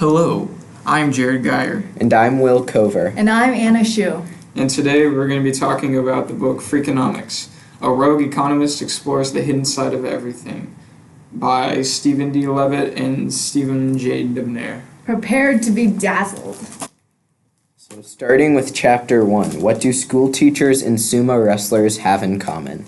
Hello, I'm Jared Geyer. And I'm Will Cover. And I'm Anna Shu. And today we're going to be talking about the book Freakonomics, A Rogue Economist Explores the Hidden Side of Everything by Stephen D. Levitt and Stephen J. Debnair. Prepared to be dazzled. So starting with Chapter 1, what do school teachers and sumo wrestlers have in common?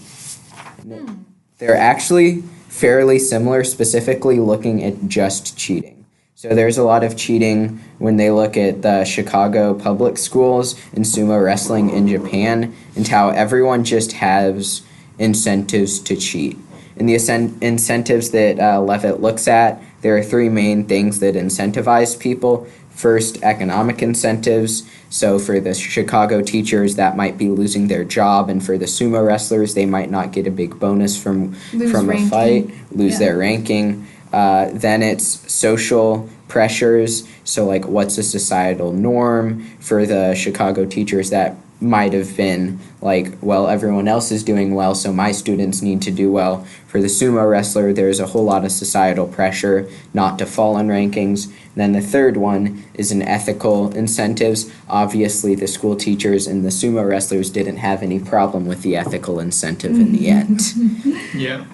They're actually fairly similar, specifically looking at just cheating. So there's a lot of cheating when they look at the Chicago public schools and sumo wrestling in Japan, and how everyone just has incentives to cheat. And the incentives that Levitt looks at, there are three main things that incentivize people. First, economic incentives. So for the Chicago teachers, that might be losing their job, and for the sumo wrestlers, they might not get a big bonus from a fight, lose their ranking. Then it's social pressures, so like what's a societal norm. For the Chicago teachers, that might have been like, well, everyone else is doing well, so my students need to do well. For the sumo wrestler, there's a whole lot of societal pressure not to fall in rankings. And then the third one is an ethical incentives. Obviously, the school teachers and the sumo wrestlers didn't have any problem with the ethical incentive in the end. Yeah.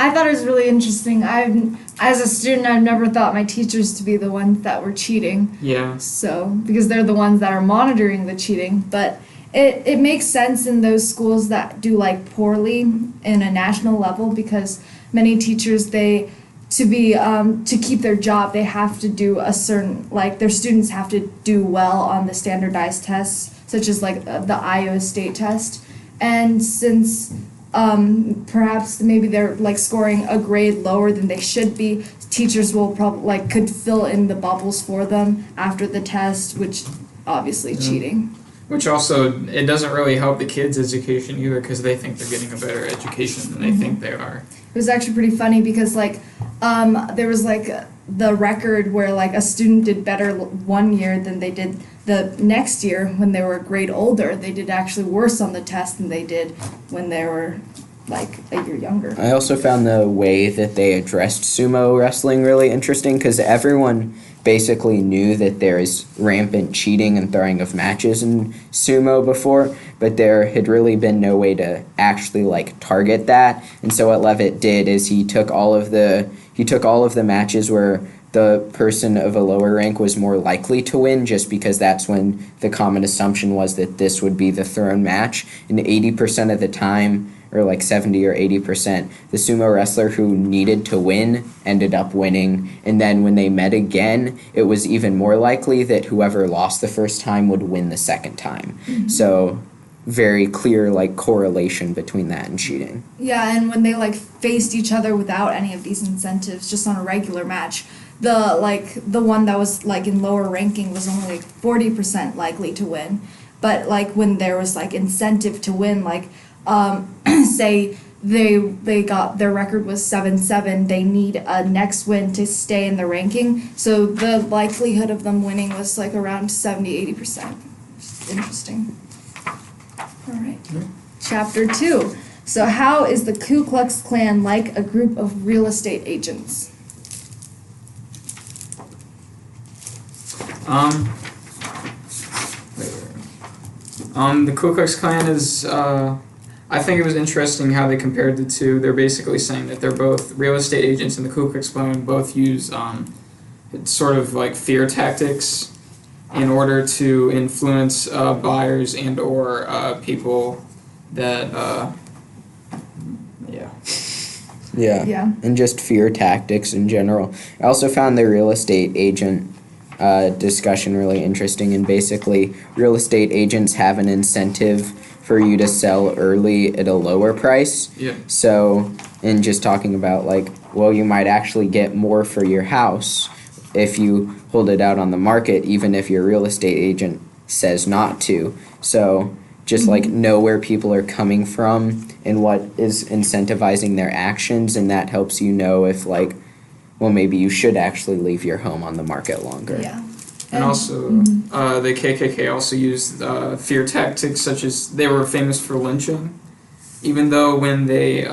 I thought it was really interesting. As a student, I've never thought my teachers to be the ones that were cheating. Yeah. So, because they're the ones that are monitoring the cheating. But it makes sense in those schools that do like poorly in a national level, because many teachers, to keep their job, they have to do a certain, like their students have to do well on the standardized tests, such as like the Iowa State test. And since perhaps maybe they're like scoring a grade lower than they should be, teachers will probably could fill in the bubbles for them after the test, which obviously cheating. Which also, it doesn't really help the kids' education either, because they think they're getting a better education than they think they are. It was actually pretty funny because there was the record where a student did better one year than they did the next year. When they were a grade older, they did actually worse on the test than they did when they were a year younger. I also found the way that they addressed sumo wrestling really interesting, because everyone basically knew that there is rampant cheating and throwing of matches in sumo before, but there had really been no way to actually target that. And so what Levitt did is he took all of the matches where the person of a lower rank was more likely to win, just because that's when the common assumption was that this would be the thrown match. And 80% of the time, or 70 or 80%, the sumo wrestler who needed to win ended up winning. And then when they met again, it was even more likely that whoever lost the first time would win the second time. Mm-hmm. So very clear correlation between that and cheating. Yeah, and when they faced each other without any of these incentives, just on a regular match, the one that was in lower ranking was only 40% likely to win. But when there was incentive to win, say they got their record was 7-7, they need a next win to stay in the ranking, so the likelihood of them winning was around 70-80%. Interesting. All right. Chapter 2. So how is the Ku Klux Klan like a group of real estate agents? The Ku Klux Klan is, I think it was interesting how they compared the two. They're basically saying that they're both real estate agents, and the Ku Klux Klan both use sort of fear tactics in order to influence buyers and or people that, Yeah, and just fear tactics in general. I also found the real estate agent discussion really interesting, and basically real estate agents have an incentive for you to sell early at a lower price. Yeah. So, in just talking about you might actually get more for your house if you hold it out on the market, even if your real estate agent says not to. So just know where people are coming from and what is incentivizing their actions, and that helps you know if maybe you should actually leave your home on the market longer. Yeah. And also, the KKK also used fear tactics, such as they were famous for lynching, even though when they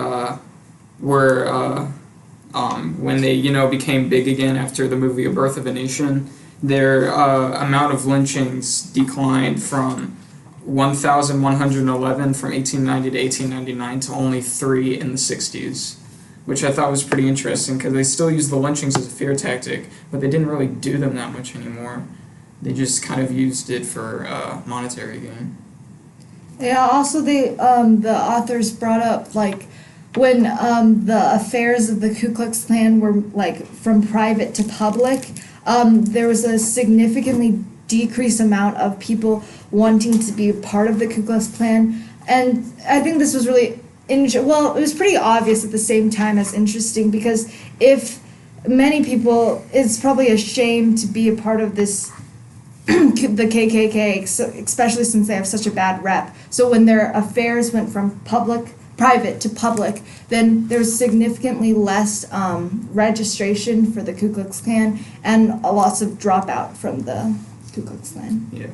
were when they, became big again after the movie A Birth of a Nation, their amount of lynchings declined from 1,111 from 1890 to 1899 to only 3 in the 60s, which I thought was pretty interesting because they still use the lynchings as a fear tactic, but they didn't really do them that much anymore. They just kind of used it for monetary gain. Yeah, also the authors brought up like when the affairs of the Ku Klux Klan were like from private to public, there was a significantly decreased amount of people wanting to be a part of the Ku Klux Klan, and I think this was really it was pretty obvious at the same time as interesting, because if many people, it's probably a shame to be a part of this the KKK, especially since they have such a bad rep. So when their affairs went from private to public, then there's significantly less registration for the Ku Klux Klan and lots of dropout from the Ku Klux Klan. Yeah.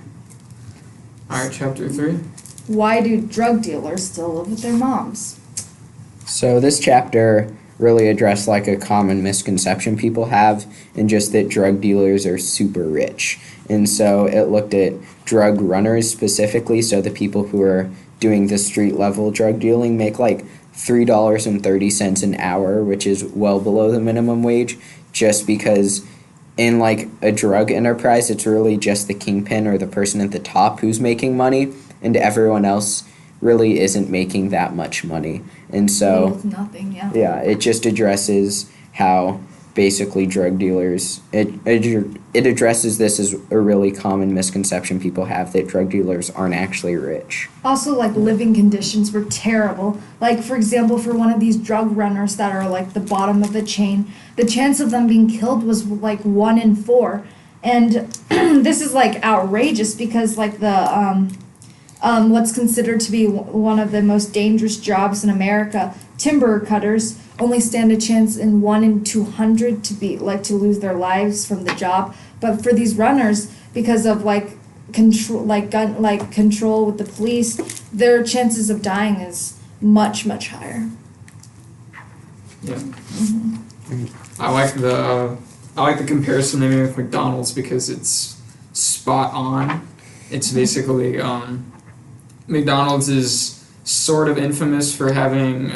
All right, chapter 3. Why do drug dealers still live with their moms? So this chapter really addressed like a common misconception people have, and just that drug dealers are super rich. And so it looked at drug runners specifically, so the people who are doing the street level drug dealing make like $3.30 an hour, which is well below the minimum wage, just because in like a drug enterprise, it's really just the kingpin or the person at the top who's making money, and everyone else really isn't making that much money. And so Nothing, yeah. yeah, it just addresses how basically drug dealers, it addresses this as a really common misconception people have, that drug dealers aren't actually rich. Also, like, living conditions were terrible. Like, for example, for one of these drug runners that are like the bottom of the chain, the chance of them being killed was like 1 in 4. And this is like outrageous, because like the what's considered to be one of the most dangerous jobs in America, timber cutters, only stand a chance in 1 in 200 to lose their lives from the job. But for these runners, because of control with the police, their chances of dying is much, much higher. Yeah. Mm-hmm. I like the comparison they made with McDonald's, because it's spot on. It's basically McDonald's is sort of infamous for having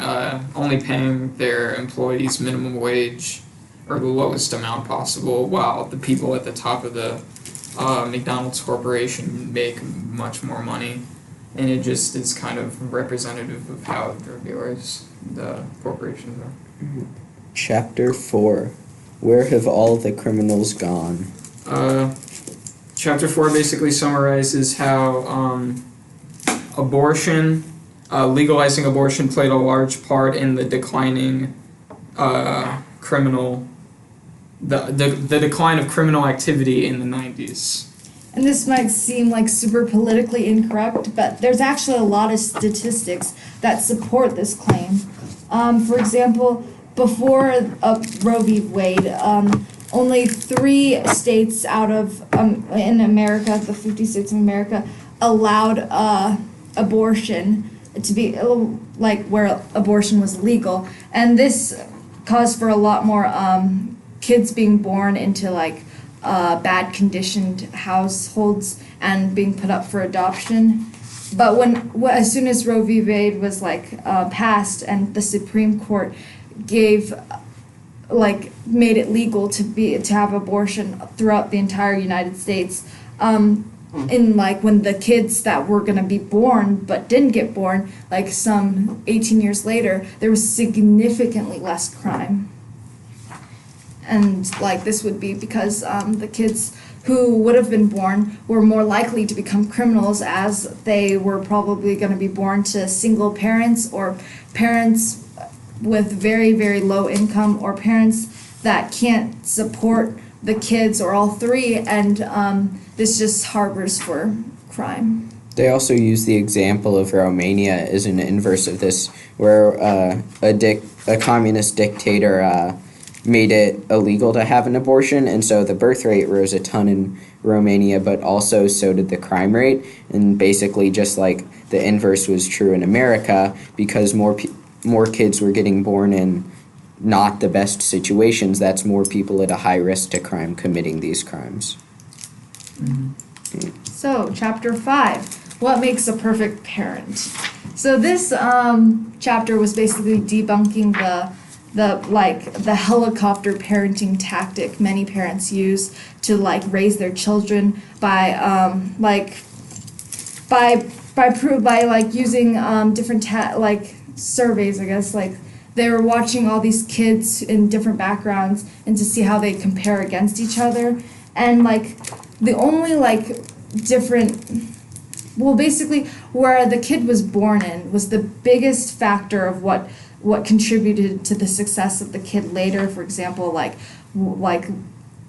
only paying their employees minimum wage or the lowest amount possible, while the people at the top of the McDonald's corporation make much more money. And it just is kind of representative of how the corporations are. Chapter 4. Where have all the criminals gone? Chapter 4 basically summarizes how legalizing abortion played a large part in the declining the decline of criminal activity in the 90s. And this might seem like super politically incorrect, but there's actually a lot of statistics that support this claim. For example, before Roe v. Wade, only 3 states out of in America, the 50 states of America, allowed abortion to be where abortion was legal, and this caused for a lot more kids being born into bad conditioned households and being put up for adoption. But as soon as Roe v. Wade was passed and the Supreme Court made it legal to have abortion throughout the entire United States, when the kids that were going to be born but didn't get born, some 18 years later, there was significantly less crime. And this would be because the kids who would have been born were more likely to become criminals, as they were probably going to be born to single parents or parents with very, very low income, or parents that can't support the kids or all 3, and this just harbors for crime. They also use the example of Romania as an inverse of this, where a communist dictator made it illegal to have an abortion, and so the birth rate rose a ton in Romania, but also so did the crime rate. And basically just like the inverse was true in America, because more kids were getting born in not the best situations. That's more people at a high risk to crime committing these crimes. So, chapter 5, what makes a perfect parent? So this chapter was basically debunking the helicopter parenting tactic many parents use to like raise their children by using different surveys, I guess. Like they were watching all these kids in different backgrounds and to see how they compare against each other, and like the only basically where the kid was born in was the biggest factor of what contributed to the success of the kid later. For example,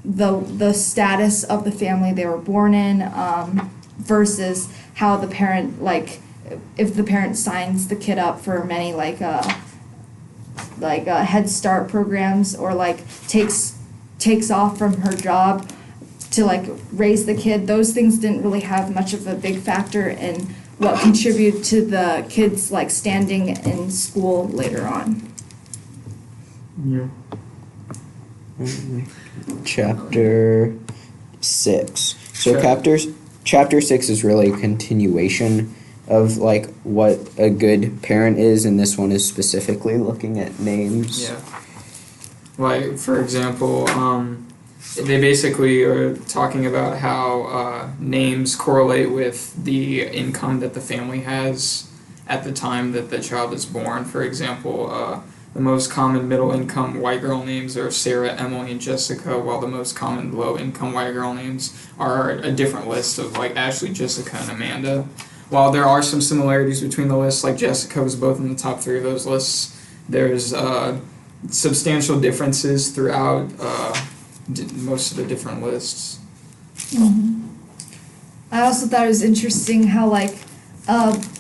the status of the family they were born in, versus how the parent, if the parent signs the kid up for many Head Start programs, or takes off from her job to raise the kid. Those things didn't really have much of a big factor in what contributed to the kids standing in school later on. Yeah. Chapter 6. So Sure. chapter 6 is really a continuation of what a good parent is, and this one is specifically looking at names. Yeah. For example, they basically are talking about how names correlate with the income that the family has at the time that the child is born. For example, the most common middle-income white girl names are Sarah, Emily, and Jessica, while the most common low-income white girl names are a different list of Ashley, Jessica, and Amanda. While there are some similarities between the lists, Jessica was both in the top 3 of those lists, there's substantial differences throughout most of the different lists. Mm-hmm. I also thought it was interesting how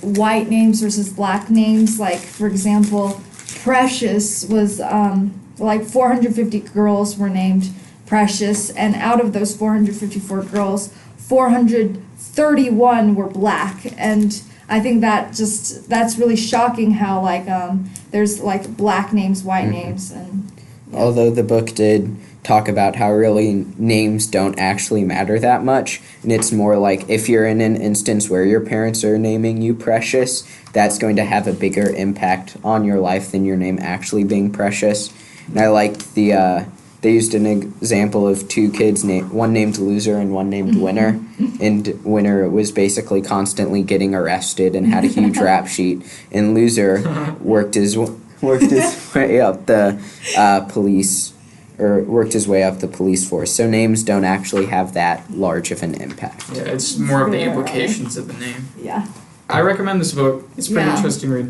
white names versus black names. For example, Precious was 450 girls were named Precious, and out of those 454 girls, 431 were black, and I think that's really shocking how there's black names, white names, and yeah. Although the book did talk about how really names don't actually matter that much, and it's more if you're in an instance where your parents are naming you Precious, that's going to have a bigger impact on your life than your name actually being Precious. And I liked they used an example of 2 kids, one named Loser and one named Winner, and Winner was basically constantly getting arrested and had a huge rap sheet, and Loser worked his way up the police force. So names don't actually have that large of an impact. Yeah, it's more of the implications of the name. Yeah. I recommend this book. It's a pretty Yeah. interesting read.